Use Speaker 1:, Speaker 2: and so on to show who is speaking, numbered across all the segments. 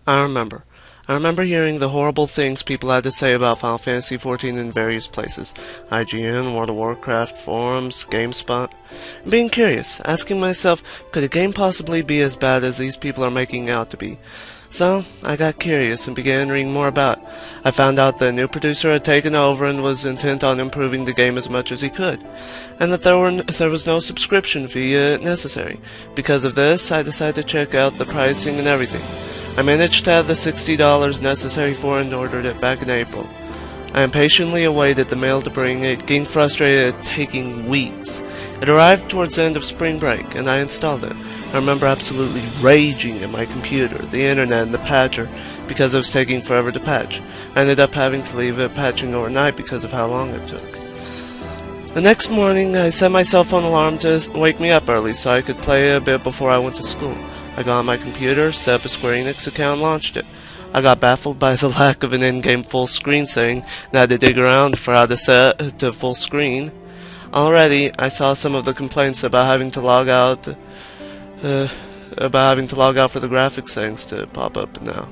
Speaker 1: I remember. I remember hearing the horrible things people had to say about Final Fantasy XIV in various places. IGN, World of Warcraft, forums, GameSpot. And being curious, asking myself, could a game possibly be as bad as these people are making out to be? So, I got curious and began reading more about it. I found out that a new producer had taken over and was intent on improving the game as much as he could, and that there was no subscription fee necessary. Because of this, I decided to check out the pricing and everything. I managed to have the $60 necessary for it and ordered it back in April. I impatiently awaited the mail to bring it, getting frustrated at taking weeks. It arrived towards the end of spring break, and I installed it. I remember absolutely raging at my computer, the internet, and the patcher because it was taking forever to patch. I ended up having to leave it patching overnight because of how long it took. The next morning, I set my cell phone alarm to wake me up early so I could play a bit before I went to school. I got on my computer, set up a Square Enix account, and launched it. I got baffled by the lack of an in-game full screen setting, and had to dig around for how to set it to full screen. Already, I saw some of the complaints about having to log out for the graphics settings to pop up now.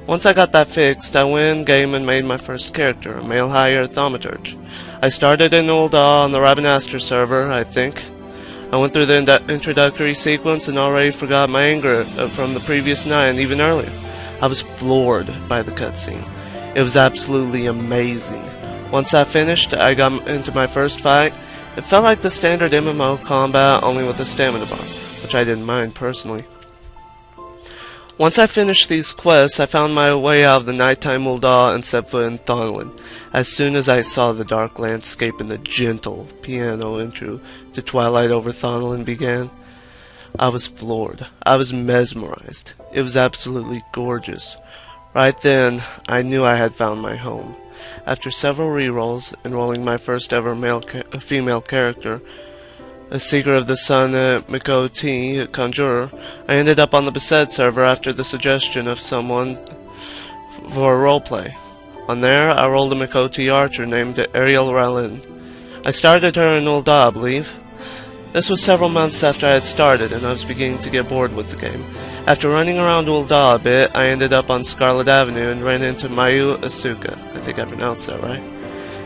Speaker 1: Once I got that fixed, I went in-game and made my first character, a male higher thaumaturge. I started in Ul'dah on the Rabanastre server, I think. I went through the introductory sequence and already forgot my anger from the previous night and even earlier. I was floored by the cutscene. It was absolutely amazing. Once I finished, I got into my first fight. It felt like the standard MMO combat, only with a stamina bar, which I didn't mind personally. Once I finished these quests, I found my way out of the nighttime Ul'dah and set foot in Thonlin. As soon as I saw the dark landscape and the gentle piano intro to Twilight over Thonlin began, I was floored. I was mesmerized. It was absolutely gorgeous. Right then, I knew I had found my home. After several rerolls, enrolling my first ever female character, a Seeker of the Sun Miko-T Conjurer, I ended up on the Beset server after the suggestion of someone for a roleplay. On there, I rolled a Miko-T Archer named Ariel Rallin. I started her in Ul'dah, I believe. This was several months after I had started, and I was beginning to get bored with the game. After running around Ul'dah a bit, I ended up on Scarlet Avenue and ran into Mayu Asuka. I think I pronounced that right.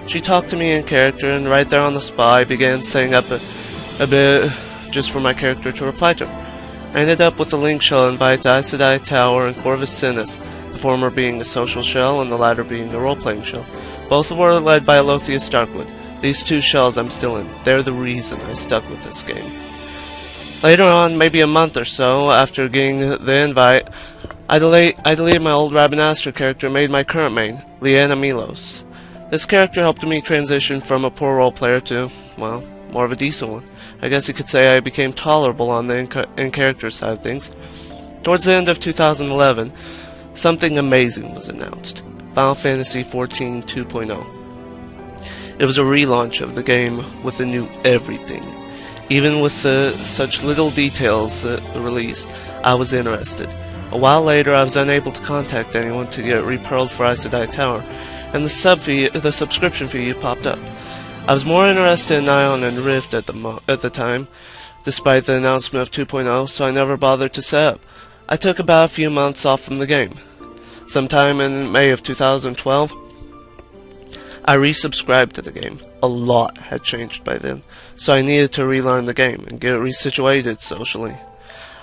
Speaker 1: She talked to me in character, and right there on the spot, I began setting up a bit just for my character to reply to her. I ended up with a link shell invite to Aes Sedai Tower and Corvus Sinus, the former being a social shell and the latter being a role-playing shell. Both were led by Alotheus Darkwood. These two shells I'm still in. They're the reason I stuck with this game. Later on, maybe a month or so after getting the invite, I deleted my old Rabanastre character and made my current main, Leanna Milos. This character helped me transition from a poor role player to, well, more of a decent one. I guess you could say I became tolerable on the in-character side of things. Towards the end of 2011, something amazing was announced. Final Fantasy XIV 2.0. It was a relaunch of the game with a new everything. Even with such little details released, I was interested. A while later, I was unable to contact anyone to get repearled for Aes Sedai Tower, and the subscription fee popped up. I was more interested in Ion and Rift at the time, despite the announcement of 2.0, so I never bothered to set up. I took about a few months off from the game. Sometime in May of 2012, I resubscribed to the game. A lot had changed by then, so I needed to relearn the game and get resituated socially.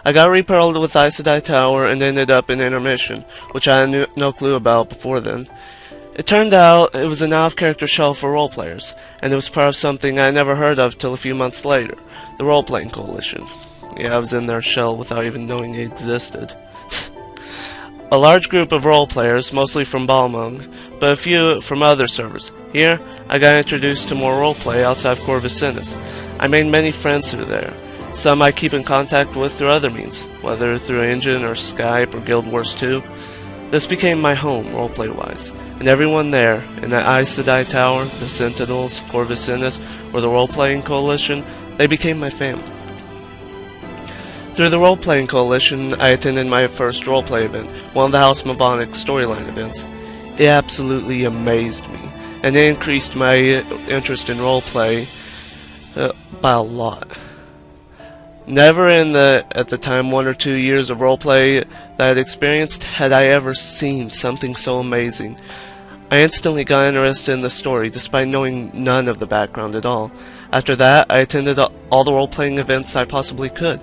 Speaker 1: I got repearled with Aes Sedai Tower and ended up in Intermission, which I had no clue about before then. It turned out it was an out-of-character shell for role-players, and it was part of something I never heard of till a few months later, the Role-Playing Coalition. Yeah, I was in their shell without even knowing it existed. A large group of role-players, mostly from Balmung, but a few from other servers. Here, I got introduced to more roleplay outside of Corvus Sinus. I made many friends through there. Some I keep in contact with through other means, whether through Engine or Skype or Guild Wars 2. This became my home, roleplay-wise, and everyone there, in the Aes Sedai Tower, the Sentinels, Corvus Sinus, or the Role-Playing Coalition, they became my family. Through the Role-Playing Coalition, I attended my first roleplay event, one of the House Mavonic storyline events. It absolutely amazed me, and it increased my interest in roleplay by a lot. Never in the, at the time, 1 or 2 years of roleplay that I had experienced had I ever seen something so amazing. I instantly got interested in the story, despite knowing none of the background at all. After that, I attended all the role-playing events I possibly could,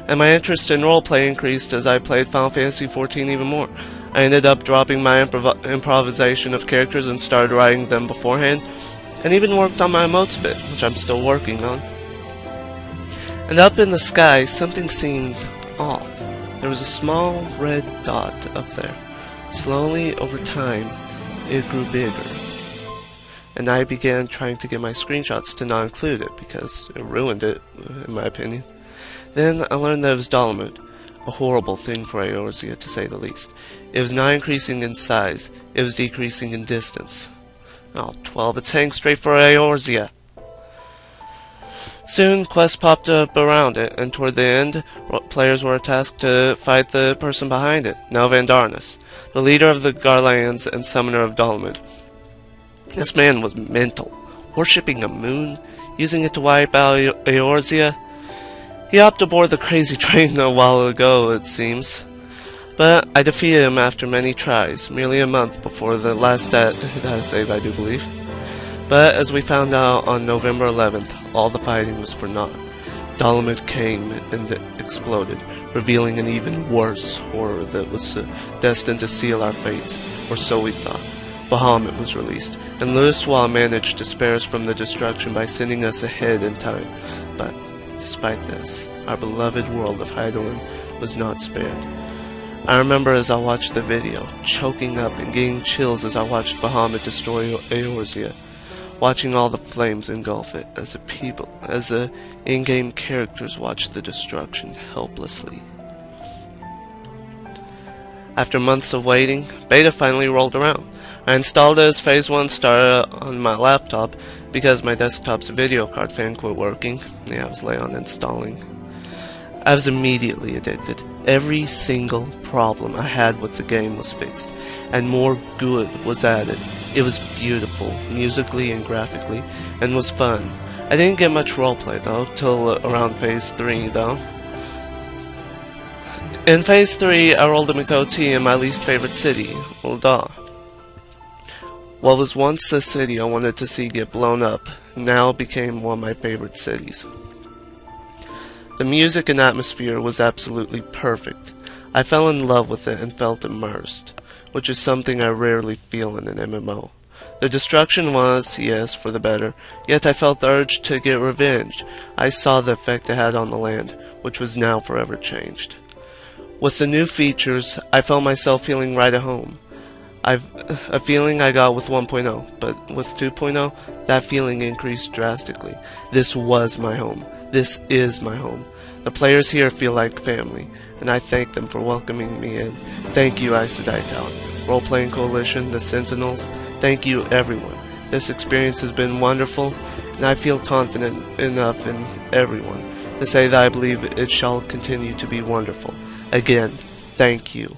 Speaker 1: and my interest in roleplay increased as I played Final Fantasy XIV even more. I ended up dropping my improvisation of characters and started writing them beforehand, and even worked on my emotes bit, which I'm still working on. And up in the sky, something seemed off. There was a small red dot up there. Slowly, over time, it grew bigger. And I began trying to get my screenshots to not include it, because it ruined it, in my opinion. Then I learned that it was Dolomite, a horrible thing for Eorzea, to say the least. It was not increasing in size, it was decreasing in distance. Oh, 12, it's heading straight for Eorzea. Soon, quests popped up around it, and toward the end, players were tasked to fight the person behind it, now Vandarnus, the leader of the Garlands and summoner of Dolomite. This man was mental, worshipping a moon, using it to wipe out Eorzea. He hopped aboard the crazy train a while ago, it seems. But I defeated him after many tries, merely a month before the last data save, I do believe. But as we found out on November 11th, all the fighting was for naught. Dolomite came and exploded, revealing an even worse horror that was destined to seal our fates, or so we thought. Bahamut was released, and Louisoix managed to spare us from the destruction by sending us ahead in time. But despite this, our beloved world of Hydaelyn was not spared. I remember as I watched the video, choking up and getting chills as I watched Bahamut destroy Eorzea, watching all the flames engulf it as the in-game characters watched the destruction helplessly. After months of waiting, beta finally rolled around. I installed it as Phase 1 started on my laptop because my desktop's video card fan quit working. Yeah, I was late on installing. I was immediately addicted. Every single problem I had with the game was fixed, and more good was added. It was beautiful, musically and graphically, and was fun. I didn't get much roleplay though, till around Phase 3 though. In Phase 3, I rolled a McOT in my least favorite city, Ul'dah. What was once the city I wanted to see get blown up, now became one of my favorite cities. The music and atmosphere was absolutely perfect. I fell in love with it and felt immersed, which is something I rarely feel in an MMO. The destruction was, yes, for the better, yet I felt the urge to get revenge. I saw the effect it had on the land, which was now forever changed. With the new features, I felt myself feeling right at home. A feeling I got with 1.0, but with 2.0, that feeling increased drastically. This was my home. This is my home. The players here feel like family, and I thank them for welcoming me in. Thank you, Aes Sedai Tower, Role-Playing Coalition, the Sentinels. Thank you, everyone. This experience has been wonderful, and I feel confident enough in everyone to say that I believe it shall continue to be wonderful. Again, thank you.